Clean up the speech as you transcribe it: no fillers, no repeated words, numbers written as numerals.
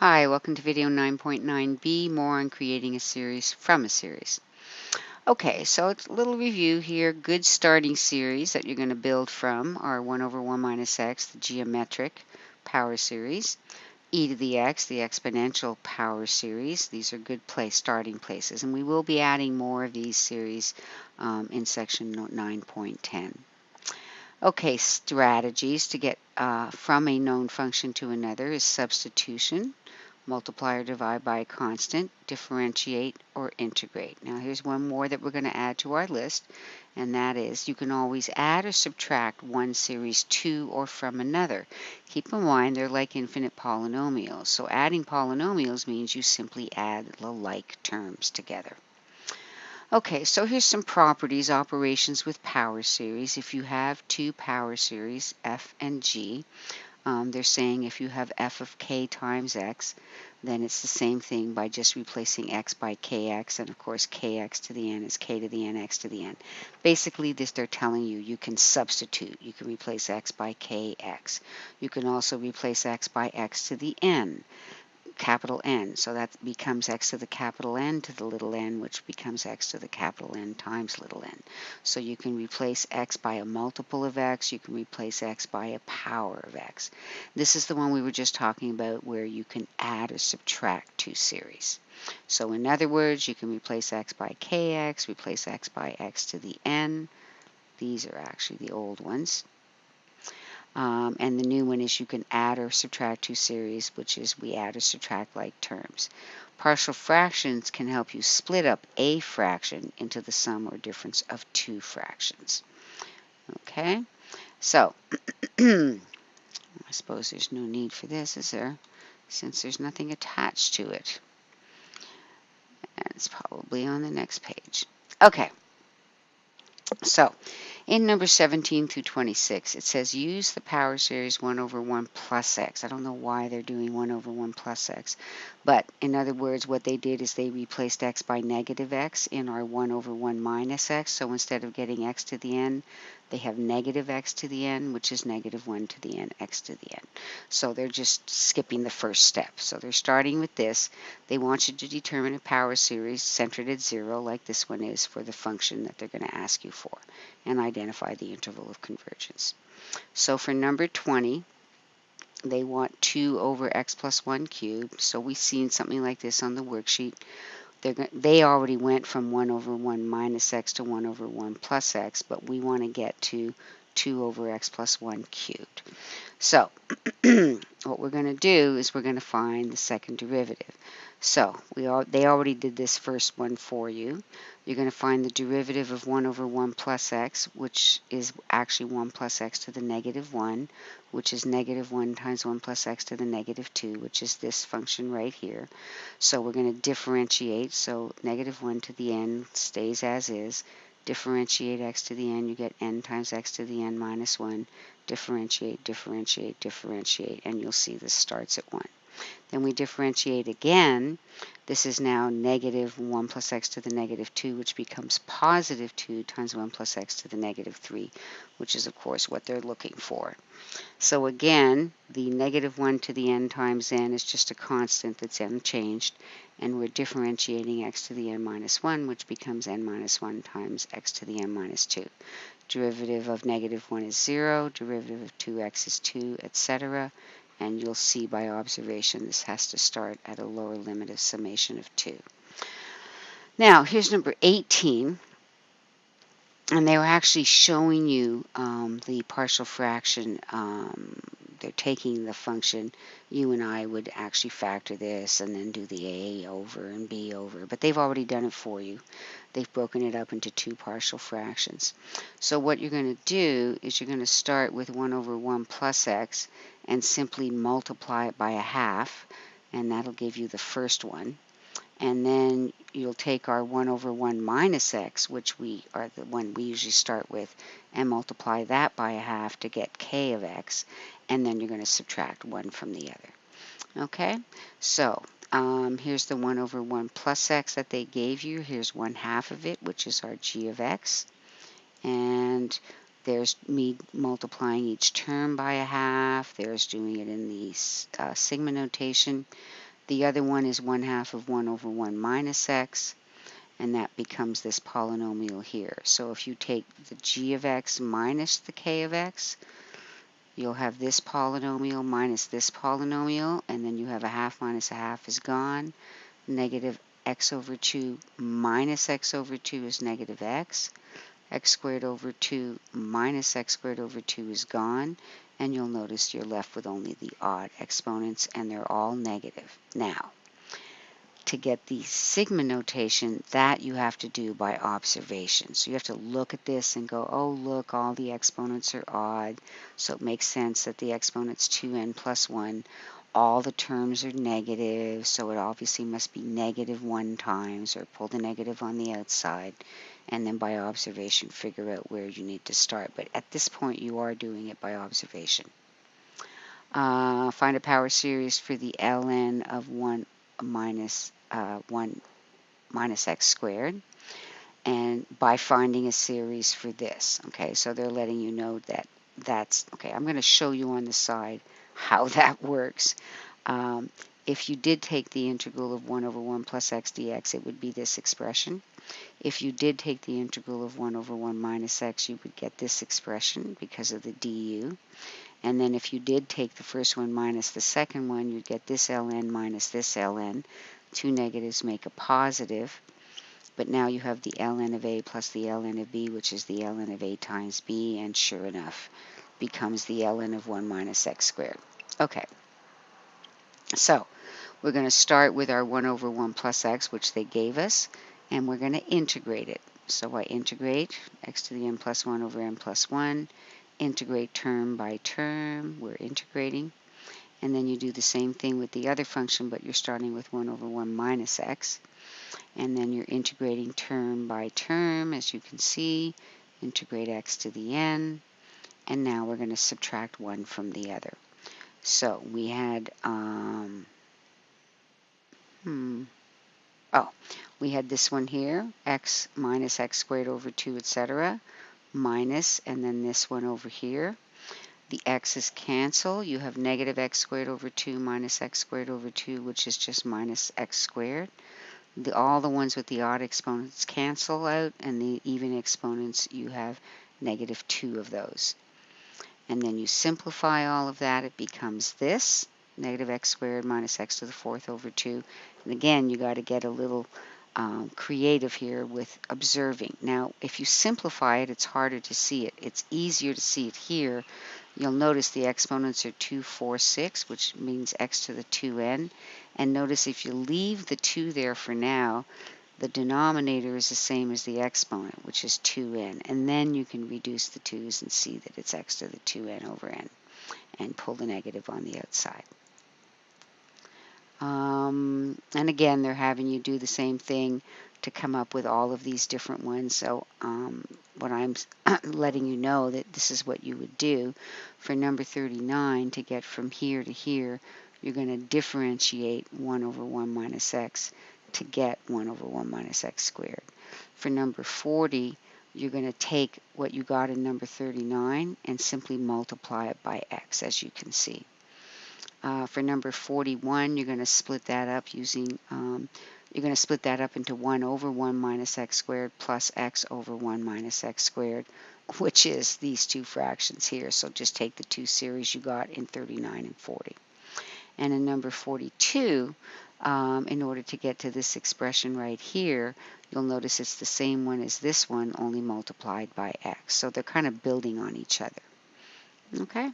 Hi, welcome to video 9.9b, more on creating a series from a series. Okay, so it's a little review here. Good starting series that you're going to build from are 1 over 1 minus x, the geometric power series, e to the x, the exponential power series. These are good starting places, and we will be adding more of these series in section 9.10. Okay, strategies to get from a known function to another is substitution, multiply or divide by a constant, differentiate, or integrate. Now here's one more that we're going to add to our list, and that is you can always add or subtract one series to or from another. Keep in mind they're like infinite polynomials, so adding polynomials means you simply add the like terms together. Okay, so here's some properties, operations with power series. If you have two power series, f and g, they're saying if you have f of k times x, then it's the same thing by just replacing x by kx, and of course kx to the n is k to the n, x to the n. Basically, they're telling you you can substitute. You can replace x by kx. You can also replace x by x to the n, capital N. So that becomes x to the capital N to the little n, which becomes x to the capital N times little n. So you can replace x by a multiple of x. You can replace x by a power of x. This is the one we were just talking about where you can add or subtract two series. So in other words, you can replace x by kx, replace x by x to the n. These are actually the old ones. And the new one is you can add or subtract two series, which is we add or subtract like terms. Partial fractions can help you split up a fraction into the sum or difference of two fractions. Okay, so I suppose there's no need for this, is there? Since there's nothing attached to it. And it's probably on the next page. Okay, so in number 17 through 26, it says use the power series 1 over 1 plus x. I don't know why they're doing 1 over 1 plus x, but in other words, what they did is they replaced x by negative x in our 1 over 1 minus x. So instead of getting x to the n, they have negative x to the n, which is negative 1 to the n, x to the n. So they're just skipping the first step. So they're starting with this. They want you to determine a power series centered at 0, like this one is for the function that they're going to ask you for, and identify the interval of convergence. So for number 20, they want 2 over x plus 1 cubed. So we've seen something like this on the worksheet. They already went from 1 over 1 minus x to 1 over 1 plus x, but we want to get to 2 over x plus 1 cubed. So what we're going to do is we're going to find the second derivative. So they already did this first one for you. You're going to find the derivative of 1 over 1 plus x, which is actually 1 plus x to the negative 1, which is negative 1 times 1 plus x to the negative 2, which is this function right here. So we're going to differentiate. So negative 1 to the n stays as is. Differentiate x to the n, you get n times x to the n minus 1. Differentiate, differentiate, differentiate, and you'll see this starts at 1. Then we differentiate again. This is now negative 1 plus x to the negative 2, which becomes positive 2 times 1 plus x to the negative 3, which is, of course, what they're looking for. So again, the negative 1 to the n times n is just a constant that's unchanged, and we're differentiating x to the n minus 1, which becomes n minus 1 times x to the n minus 2. Derivative of negative 1 is 0, derivative of 2x is 2, etc. And you'll see by observation this has to start at a lower limit of summation of 2. Now, here's number 18. And they were actually showing you the partial fraction. They're taking the function. You and I would actually factor this and then do the a over and b over. But they've already done it for you. They've broken it up into two partial fractions. So what you're going to do is you're going to start with 1 over 1 plus x and simply multiply it by a half. And that'll give you the first one. And then you'll take our 1 over 1 minus x, which we are the one we usually start with, and multiply that by a half to get k of x, and then you're going to subtract 1 from the other. Okay, so here's the 1 over 1 plus x that they gave you. Here's 1/2 of it, which is our g of x. And there's me multiplying each term by a half. There's doing it in the sigma notation. The other one is 1/2 of 1 over 1 minus x, and that becomes this polynomial here. So if you take the g of x minus the k of x, you'll have this polynomial minus this polynomial, and then you have a half minus a half is gone. Negative x over 2 minus x over 2 is negative x. X squared over 2 minus x squared over 2 is gone, and you'll notice you're left with only the odd exponents, and they're all negative. Now, to get the sigma notation, that you have to do by observation. So you have to look at this and go, oh, look, all the exponents are odd, so it makes sense that the exponent's 2n plus 1. All the terms are negative, so it obviously must be negative 1 times, or pull the negative on the outside, and then by observation figure out where you need to start. But at this point, you are doing it by observation. Find a power series for the ln of 1 minus x squared, and by finding a series for this. Okay, so they're letting you know that that's, okay, I'm going to show you on the side how that works. If you did take the integral of 1 over 1 plus x dx, it would be this expression. If you did take the integral of 1 over 1 minus x, you would get this expression because of the du. And then if you did take the first one minus the second one, you'd get this ln minus this ln. Two negatives make a positive. But now you have the ln of a plus the ln of b, which is the ln of a times b, and sure enough, becomes the ln of 1 minus x squared. Okay, so we're going to start with our 1 over 1 plus x, which they gave us, and we're going to integrate it. So I integrate x to the n plus 1 over n plus 1, integrate term by term, we're integrating, and then you do the same thing with the other function, but you're starting with 1 over 1 minus x, and then you're integrating term by term, as you can see, integrate x to the n, and now we're going to subtract one from the other. So we had, we had this one here, x minus x squared over 2, etc., minus, and then this one over here. The x's cancel. You have negative x squared over 2 minus x squared over 2, which is just minus x squared. All the ones with the odd exponents cancel out, and the even exponents, you have negative 2 of those. And then you simplify all of that, it becomes this, negative x squared minus x to the 4th over 2. And again, you got to get a little creative here with observing. Now, if you simplify it, it's harder to see it. It's easier to see it here. You'll notice the exponents are 2, 4, 6, which means x to the 2n. And notice if you leave the 2 there for now, the denominator is the same as the exponent, which is 2n. And then you can reduce the 2's and see that it's x to the 2n over n, and pull the negative on the outside. And again, they're having you do the same thing to come up with all of these different ones. So what I'm letting you know that this is what you would do for number 39 to get from here to here. You're going to differentiate 1 over 1 minus x to get 1 over 1 minus x squared. For number 40, you're going to take what you got in number 39 and simply multiply it by x, as you can see. For number 41, you're going to split that up using, you're going to split that up into 1 over 1 minus x squared plus x over 1 minus x squared, which is these two fractions here. So just take the two series you got in 39 and 40. And in number 42, in order to get to this expression right here, you'll notice it's the same one as this one, only multiplied by x. So they're kind of building on each other. Okay?